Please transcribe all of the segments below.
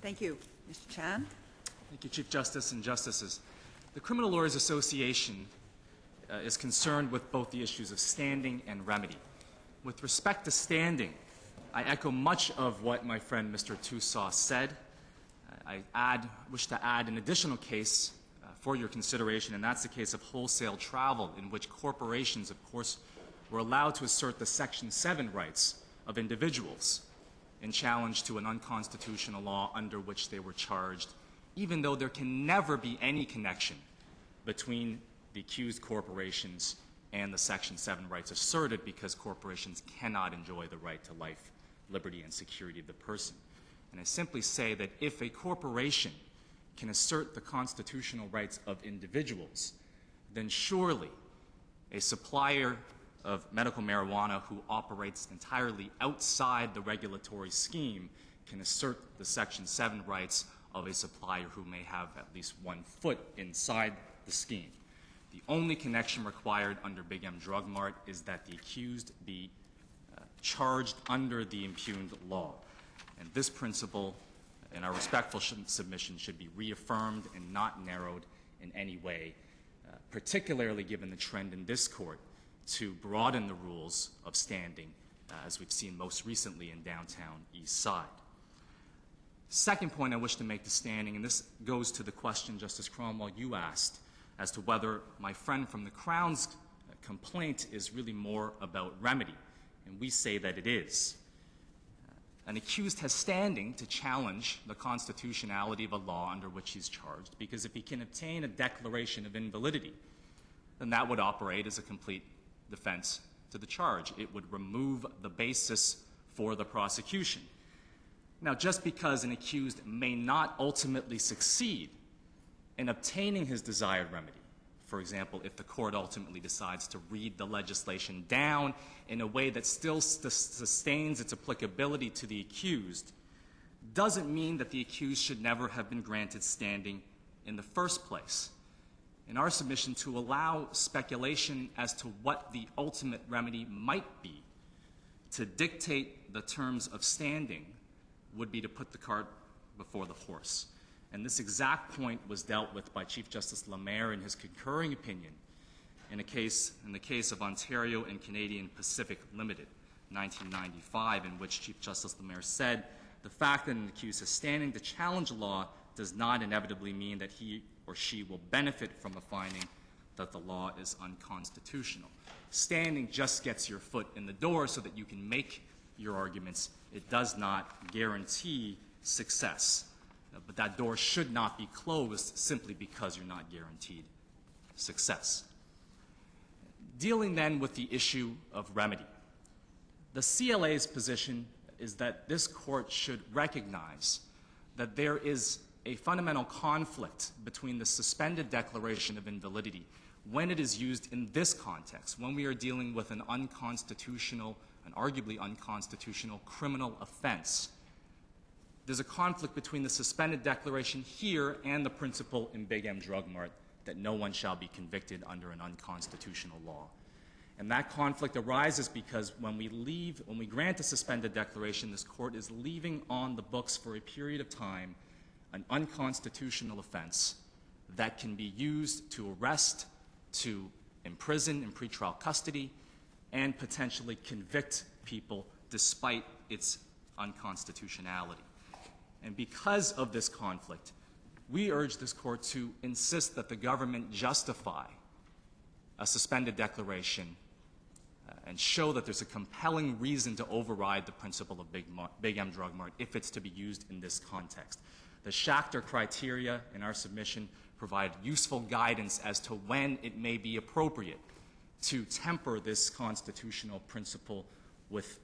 Thank you. Mr. Chan. Thank you, Chief Justice and Justices. The Criminal Lawyers Association is concerned with both the issues of standing and remedy. With respect to standing, I echo much of what my friend Mr. Tusaw said. I wish to add an additional case for your consideration, and that's the case of wholesale travel, in which corporations, of course, were allowed to assert the Section 7 rights of individuals in challenge to an unconstitutional law under which they were charged, even though there can never be any connection between the accused corporations and the Section 7 rights asserted, because corporations cannot enjoy the right to life, liberty, and security of the person. And I simply say that if a corporation can assert the constitutional rights of individuals, then surely a supplier of medical marijuana who operates entirely outside the regulatory scheme can assert the Section 7 rights of a supplier who may have at least 1 foot inside the scheme. The only connection required under Big M Drug Mart is that the accused be charged under the impugned law. And this principle, in our respectful submission, should be reaffirmed and not narrowed in any way, particularly given the trend in this court to broaden the rules of standing, as we've seen most recently in downtown East Side. Second point I wish to make to standing, and this goes to the question, Justice Cromwell, you asked, as to whether my friend from the Crown's complaint is really more about remedy, and we say that it is. An accused has standing to challenge the constitutionality of a law under which he's charged, because if he can obtain a declaration of invalidity, then that would operate as a complete defense to the charge. It would remove the basis for the prosecution. Now, just because an accused may not ultimately succeed in obtaining his desired remedy, for example, if the court ultimately decides to read the legislation down in a way that still sustains its applicability to the accused, doesn't mean that the accused should never have been granted standing in the first place. In our submission, to allow speculation as to what the ultimate remedy might be, to dictate the terms of standing, would be to put the cart before the horse. And this exact point was dealt with by Chief Justice Lemaire in his concurring opinion in the case of Ontario and Canadian Pacific Limited, 1995, in which Chief Justice Lemaire said, the fact that an accused is standing to challenge a law does not inevitably mean that he or she will benefit from a finding that the law is unconstitutional. Standing just gets your foot in the door so that you can make your arguments. It does not guarantee success. But that door should not be closed simply because you're not guaranteed success. Dealing then with the issue of remedy, the CLA's position is that this court should recognize that there is a fundamental conflict between the suspended declaration of invalidity when it is used in this context, when we are dealing with an unconstitutional, an arguably unconstitutional criminal offense. There's a conflict between the suspended declaration here and the principle in Big M Drug Mart that no one shall be convicted under an unconstitutional law. And that conflict arises because when we grant a suspended declaration, this court is leaving on the books for a period of time an unconstitutional offense that can be used to arrest, to imprison in pretrial custody, and potentially convict people despite its unconstitutionality. And because of this conflict, we urge this court to insist that the government justify a suspended declaration and show that there's a compelling reason to override the principle of Big M Drug Mart if it's to be used in this context. The Schachter criteria in our submission provide useful guidance as to when it may be appropriate to temper this constitutional principle with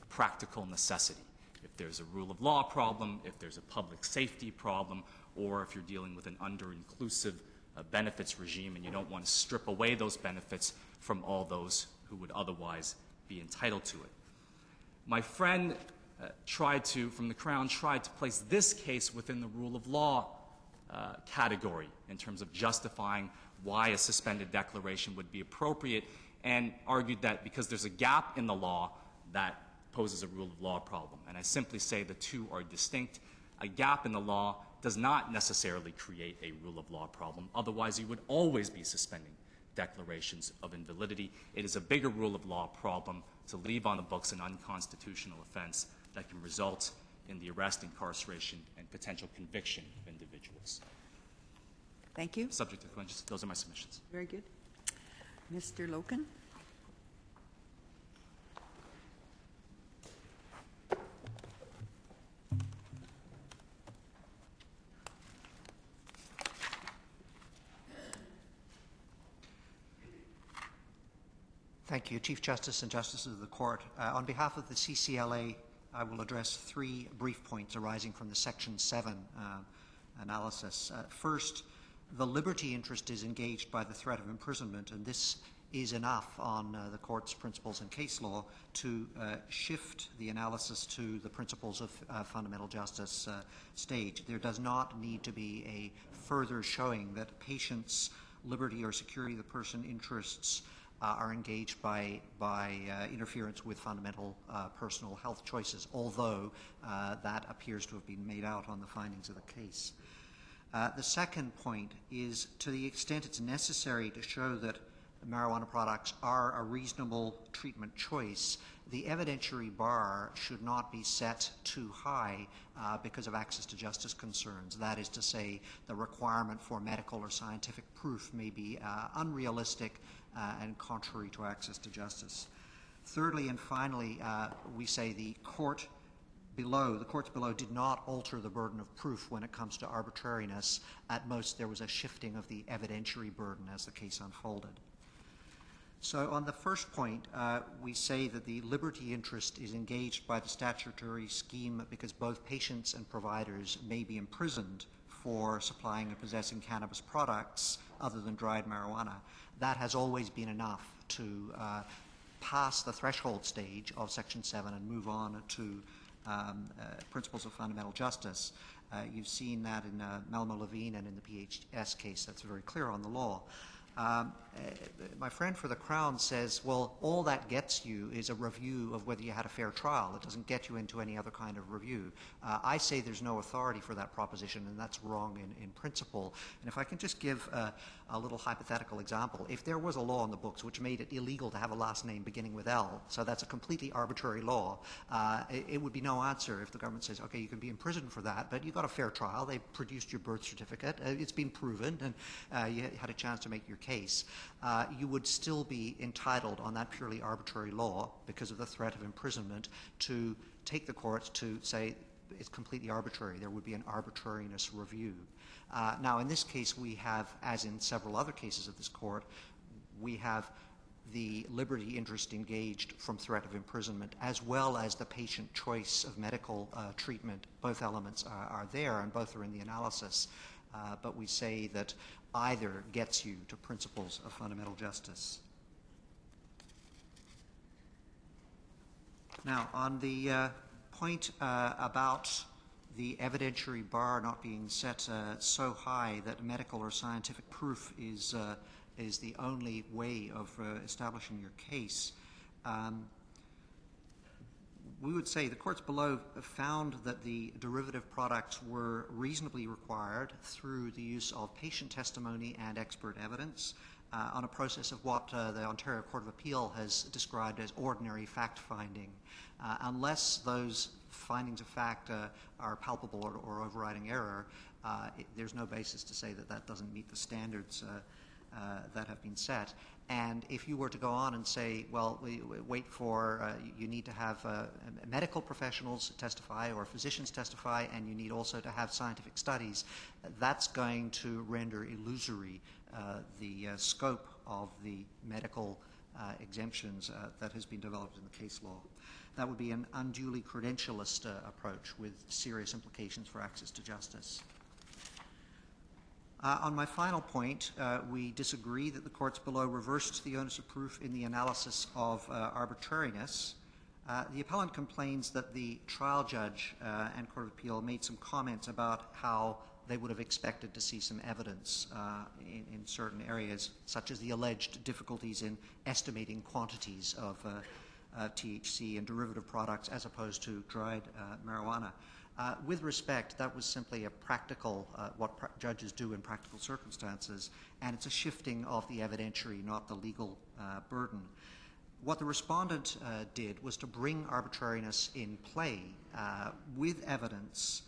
practical necessity. If there's a rule of law problem, if there's a public safety problem, or if you're dealing with an under-inclusive benefits regime and you don't want to strip away those benefits from all those who would otherwise be entitled to it. My friend from the Crown tried to place this case within the rule of law category in terms of justifying why a suspended declaration would be appropriate, and argued that because there's a gap in the law, that poses a rule of law problem. And I simply say the two are distinct. A gap in the law does not necessarily create a rule of law problem. Otherwise, you would always be suspending declarations of invalidity. It is a bigger rule of law problem to leave on the books an unconstitutional offense that can result in the arrest, incarceration, and potential conviction of individuals. Thank you. Subject to questions. Those are my submissions. Very good. Mr. Loken. Thank you, Chief Justice and Justices of the Court. On behalf of the CCLA, I will address three brief points arising from the Section 7 analysis. First, the liberty interest is engaged by the threat of imprisonment, and this is enough on the Court's principles and case law to shift the analysis to the principles of fundamental justice stage. There does not need to be a further showing that patients' liberty or security of the person interests are engaged by interference with fundamental personal health choices, although that appears to have been made out on the findings of the case. The second point is, to the extent it's necessary to show that marijuana products are a reasonable treatment choice, the evidentiary bar should not be set too high because of access to justice concerns. That is to say, the requirement for medical or scientific proof may be unrealistic and contrary to access to justice. Thirdly and finally, we say the courts below did not alter the burden of proof when it comes to arbitrariness. At most, there was a shifting of the evidentiary burden as the case unfolded. So on the first point, we say that the liberty interest is engaged by the statutory scheme because both patients and providers may be imprisoned for supplying and possessing cannabis products other than dried marijuana. That has always been enough to pass the threshold stage of Section 7 and move on to principles of fundamental justice. You've seen that in Melmo Levine and in the PHS case. That's very clear on the law. My friend for the Crown says, well, all that gets you is a review of whether you had a fair trial. It doesn't get you into any other kind of review. I say there's no authority for that proposition, and that's wrong in principle. And if I can just give a little hypothetical example, if there was a law in the books which made it illegal to have a last name beginning with L, so that's a completely arbitrary law, it would be no answer if the government says, okay, you can be imprisoned for that, but you got a fair trial. They produced your birth certificate. It's been proven, and you had a chance to make your case. You would still be entitled on that purely arbitrary law, because of the threat of imprisonment, to take the courts to say it's completely arbitrary. There would be an arbitrariness review. Now, in this case, we have, as in several other cases of this court, we have the liberty interest engaged from threat of imprisonment, as well as the patient choice of medical treatment. Both elements are there, and both are in the analysis. But we say that either gets you to principles of fundamental justice. Now, on the point about the evidentiary bar not being set so high that medical or scientific proof is the only way of establishing your case, we would say the courts below found that the derivative products were reasonably required through the use of patient testimony and expert evidence on a process of what the Ontario Court of Appeal has described as ordinary fact-finding. Unless those findings of fact are palpable or overriding error, there's no basis to say that that doesn't meet the standards that have been set. And if you were to go on and say, well, wait for, you need to have medical professionals testify or physicians testify, and you need also to have scientific studies, that's going to render illusory the scope of the medical exemptions that has been developed in the case law. That would be an unduly credentialist approach with serious implications for access to justice. On my final point, we disagree that the courts below reversed the onus of proof in the analysis of arbitrariness. The appellant complains that the trial judge and Court of Appeal made some comments about how they would have expected to see some evidence in certain areas, such as the alleged difficulties in estimating quantities of THC and derivative products as opposed to dried marijuana. With respect, that was simply a practical, what judges do in practical circumstances, and it's a shifting of the evidentiary, not the legal burden. What the respondent did was to bring arbitrariness in play with evidence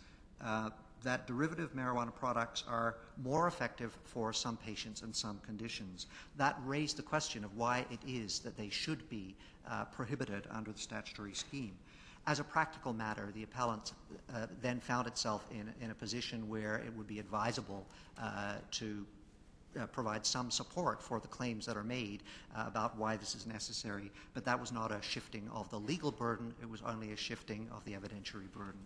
that derivative marijuana products are more effective for some patients and some conditions. That raised the question of why it is that they should be prohibited under the statutory scheme. As a practical matter, the appellant then found itself in a position where it would be advisable to provide some support for the claims that are made about why this is necessary, but that was not a shifting of the legal burden, it was only a shifting of the evidentiary burden.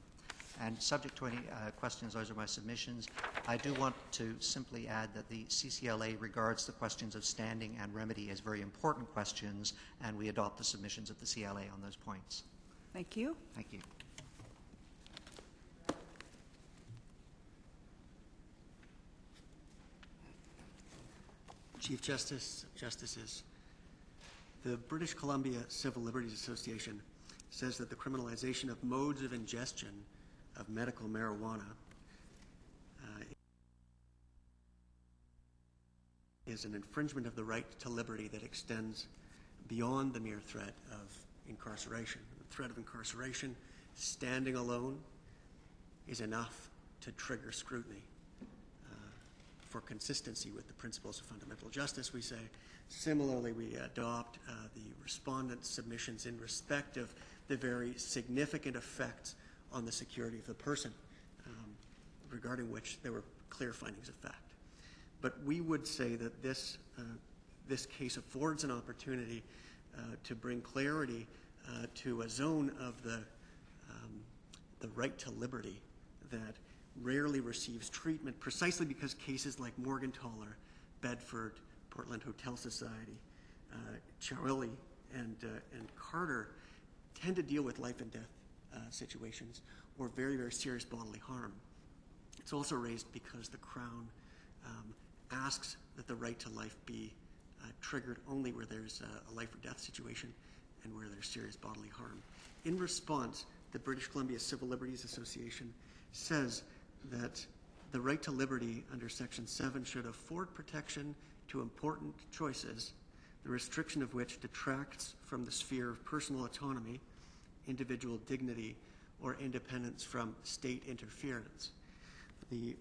And subject to any questions, those are my submissions. I do want to simply add that the CCLA regards the questions of standing and remedy as very important questions, and we adopt the submissions of the CLA on those points. Thank you. Thank you. Chief Justice, Justices, the British Columbia Civil Liberties Association says that the criminalization of modes of ingestion of medical marijuana is an infringement of the right to liberty that extends beyond the mere threat of incarceration. The threat of incarceration, standing alone, is enough to trigger scrutiny. For consistency with the principles of fundamental justice, we say. Similarly, we adopt the respondent's submissions in respect of the very significant effects on the security of the person, regarding which there were clear findings of fact. But we would say that this case affords an opportunity to bring clarity to a zone of the right to liberty that rarely receives treatment, precisely because cases like Morgentaler, Bedford, Portland Hotel Society, Charlie, and Carter tend to deal with life and death situations or very, very serious bodily harm. It's also raised because the Crown asks that the right to life be triggered only where there's a life or death situation and where there's serious bodily harm. In response, the British Columbia Civil Liberties Association says that the right to liberty under Section 7 should afford protection to important choices, the restriction of which detracts from the sphere of personal autonomy, individual dignity, or independence from state interference. The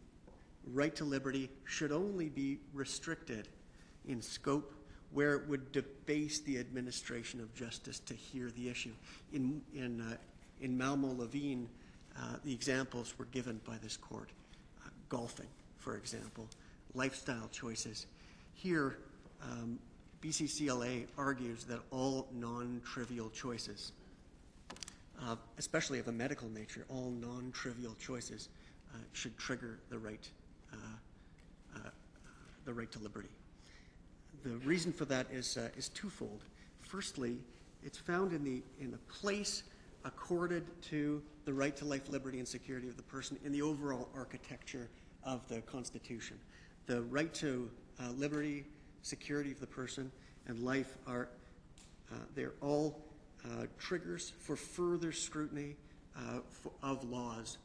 right to liberty should only be restricted in scope where it would debase the administration of justice to hear the issue. In Malmo-Levine, the examples were given by this court. Golfing, for example, lifestyle choices. Here, BCCLA argues that all non-trivial choices, especially of a medical nature, all non-trivial choices should trigger the right to liberty. The reason for that is twofold. Firstly, it's found in the place accorded to the right to life, liberty, and security of the person in the overall architecture of the Constitution. The right to liberty, security of the person, and life are they're all triggers for further scrutiny of laws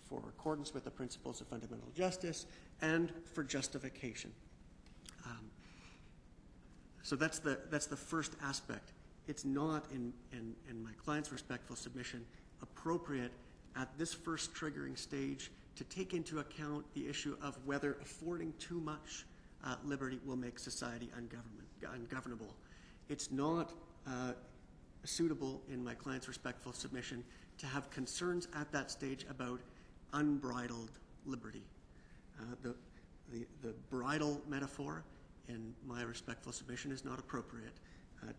for accordance with the principles of fundamental justice and for justification. So that's the first aspect. It's not, in my client's respectful submission, appropriate at this first triggering stage to take into account the issue of whether affording too much liberty will make society ungovernable. It's not suitable, in my client's respectful submission, to have concerns at that stage about unbridled liberty. The bridle metaphor, in my respectful submission, is not appropriate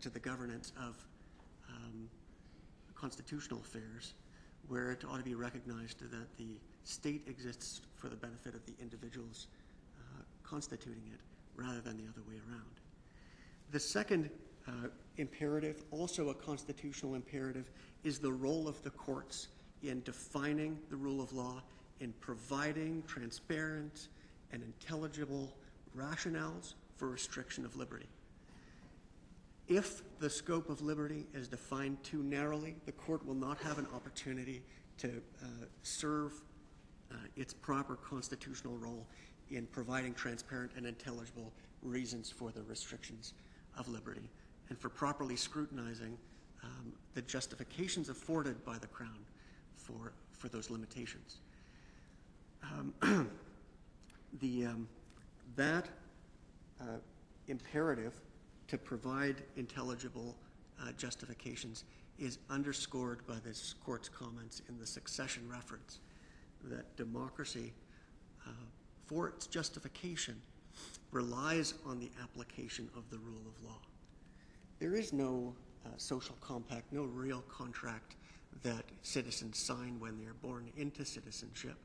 to the governance of constitutional affairs, where it ought to be recognized that the state exists for the benefit of the individuals constituting it, rather than the other way around. The second imperative, also a constitutional imperative, is the role of the courts in defining the rule of law, in providing transparent and intelligible rationales for restriction of liberty. If the scope of liberty is defined too narrowly, the court will not have an opportunity to serve its proper constitutional role in providing transparent and intelligible reasons for the restrictions of liberty, and for properly scrutinizing the justifications afforded by the Crown for those limitations. That imperative to provide intelligible justifications is underscored by this Court's comments in the succession reference, that democracy, for its justification, relies on the application of the rule of law. There is no social compact, no real contract that citizens sign when they're born into citizenship.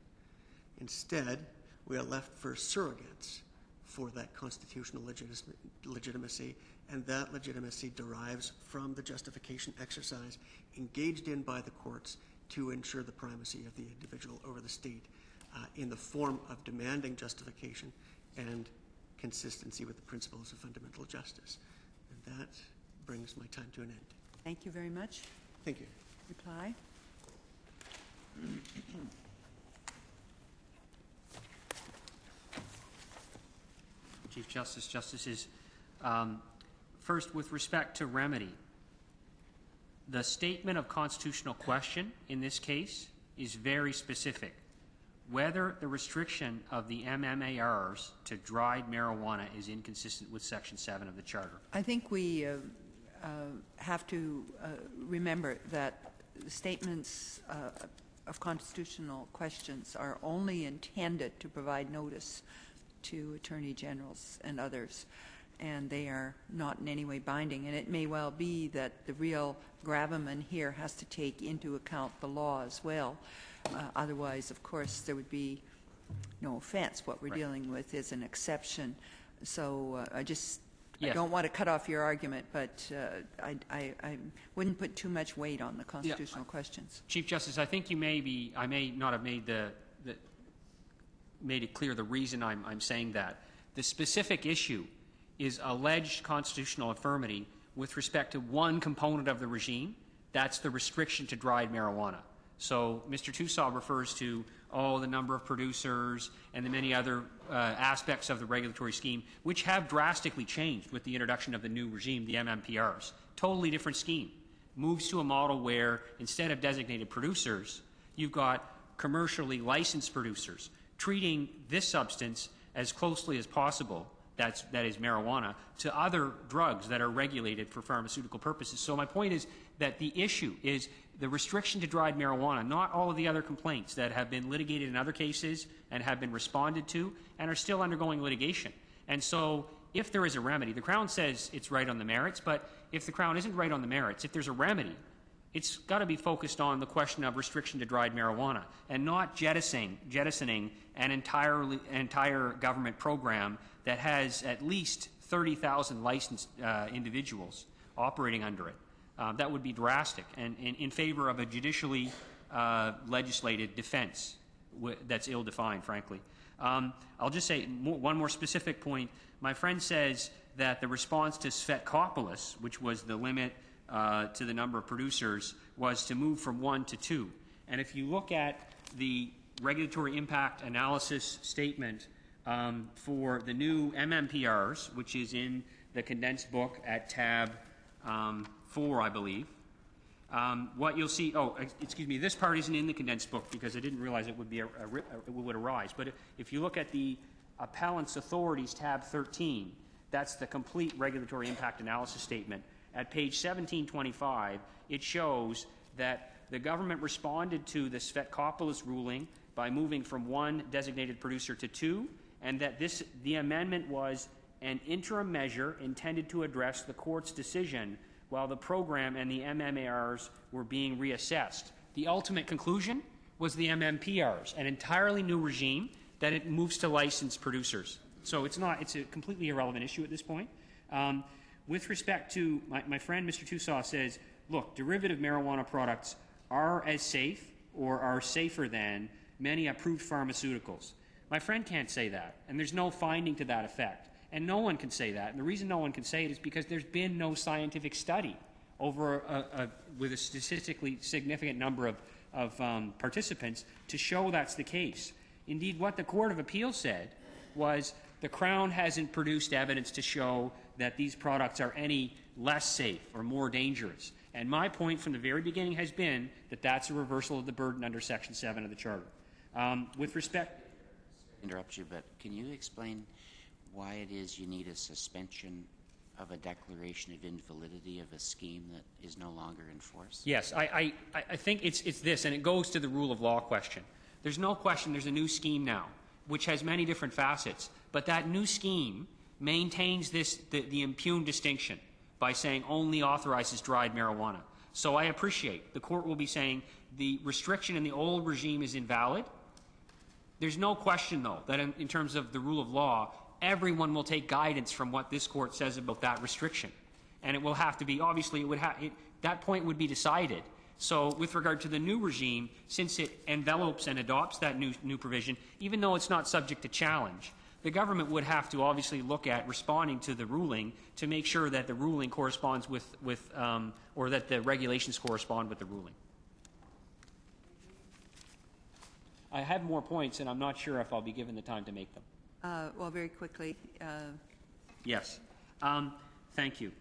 Instead, we are left for surrogates for that constitutional legitimacy, and that legitimacy derives from the justification exercise engaged in by the courts to ensure the primacy of the individual over the state in the form of demanding justification and consistency with the principles of fundamental justice. And that brings my time to an end. Thank you very much. Thank you. Reply. Chief Justice, Justices, first, with respect to remedy, the statement of constitutional question in this case is very specific. Whether the restriction of the MMARs to dried marijuana is inconsistent with Section 7 of the Charter. I think we have to remember that statements of constitutional questions are only intended to provide notice to attorney generals and others, and they are not in any way binding. And it may well be that the real gravamen here has to take into account the law as well. Otherwise, of course, there would be no offense. What we're dealing with is an exception. So I don't want to cut off your argument, but I wouldn't put too much weight on the constitutional questions. Chief Justice, I think I may not have made made it clear the reason I'm saying that. The specific issue is alleged constitutional infirmity with respect to one component of the regime. That's the restriction to dried marijuana. So Mr. Tousaw refers to the number of producers and the many other aspects of the regulatory scheme, which have drastically changed with the introduction of the new regime, the MMPRs. Totally different scheme. Moves to a model where instead of designated producers, you've got commercially licensed producers treating this substance as closely as possible, that is marijuana, to other drugs that are regulated for pharmaceutical purposes. So my point is that the issue is the restriction to dried marijuana, not all of the other complaints that have been litigated in other cases and have been responded to and are still undergoing litigation. And so if there is a remedy, the Crown says it's right on the merits, but if the Crown isn't right on the merits, if there's a remedy, it's got to be focused on the question of restriction to dried marijuana and not jettisoning an entire government program that has at least 30,000 licensed individuals operating under it. That would be drastic and in favor of a judicially legislated defense that's ill-defined, frankly. I'll just say one more specific point. My friend says that the response to Svetkopolis, which was the limit to the number of producers, was to move from 1 to 2. And if you look at the regulatory impact analysis statement for the new MMPRs, which is in the condensed book at tab 4, I believe, what you'll see, this part isn't in the condensed book because I didn't realize it would be it would arise. But if you look at the appellant's authorities, tab 13, that's the complete regulatory impact analysis statement. At page 1725, it shows that the government responded to the Svetkopolis ruling by moving from 1 designated producer to 2, and that the amendment was an interim measure intended to address the court's decision while the program and the MMARs were being reassessed. The ultimate conclusion was the MMPRs, an entirely new regime that it moves to licensed producers. So it's a completely irrelevant issue at this point. With respect to my friend, Mr. Tousaw, says, look, derivative marijuana products are as safe or are safer than many approved pharmaceuticals. My friend can't say that, and there's no finding to that effect. And no one can say that. And the reason no one can say it is because there's been no scientific study over with a statistically significant number of participants to show that's the case. Indeed, what the Court of Appeal said was the Crown hasn't produced evidence to show that these products are any less safe or more dangerous. And my point from the very beginning has been that that's a reversal of the burden under Section 7 of the Charter. With respect... Interrupt you, but can you explain why it is you need a suspension of a declaration of invalidity of a scheme that is no longer in force? Yes, I think it's this, and it goes to the rule of law question. There's no question there's a new scheme now, which has many different facets, but that new scheme maintains the impugned distinction by saying only authorizes dried marijuana. So I appreciate the court will be saying the restriction in the old regime is invalid. There's no question, though, that in terms of the rule of law, everyone will take guidance from what this court says about that restriction. And it will have to be, obviously, that point would be decided. So with regard to the new regime, since it envelopes and adopts that new provision, even though it's not subject to challenge, the government would have to obviously look at responding to the ruling to make sure that the ruling corresponds or that the regulations correspond with the ruling. I have more points, and I'm not sure if I'll be given the time to make them. Well, very quickly. Yes. Thank you.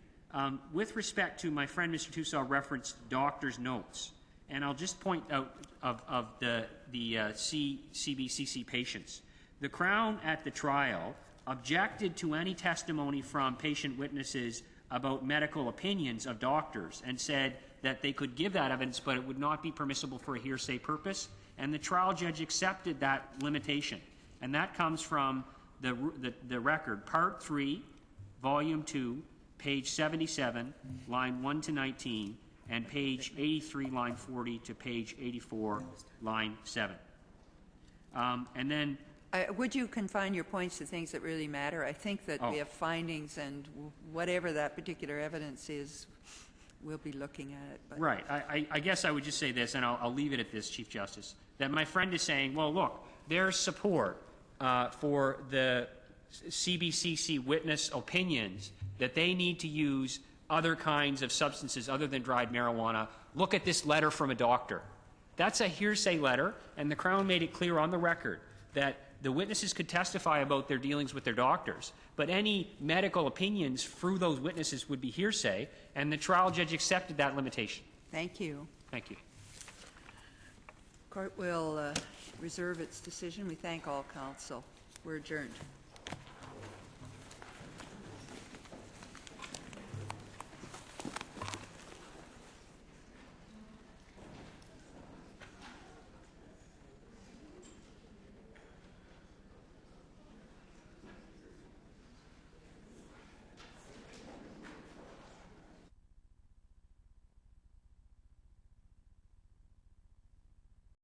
With respect to my friend Mr. Tussall referenced doctor's notes, and I'll just point out of the CBCC patients. The Crown at the trial objected to any testimony from patient witnesses about medical opinions of doctors and said that they could give that evidence, but it would not be permissible for a hearsay purpose. And the trial judge accepted that limitation. And that comes from the record, Part 3, Volume 2, page 77, line 1 to 19, and page 83, line 40 to page 84, line 7. And then... would you confine your points to things that really matter? I think that we have findings, and whatever that particular evidence is, we'll be looking at it. But. Right. I guess I would just say this, and I'll leave it at this, Chief Justice, that my friend is saying, well, look, there's support for the CBCC witness opinions that they need to use other kinds of substances other than dried marijuana. Look at this letter from a doctor. That's a hearsay letter, and the Crown made it clear on the record that the witnesses could testify about their dealings with their doctors, but any medical opinions through those witnesses would be hearsay, and the trial judge accepted that limitation. Thank you. Thank you. Court will reserve its decision. We thank all counsel. We're adjourned.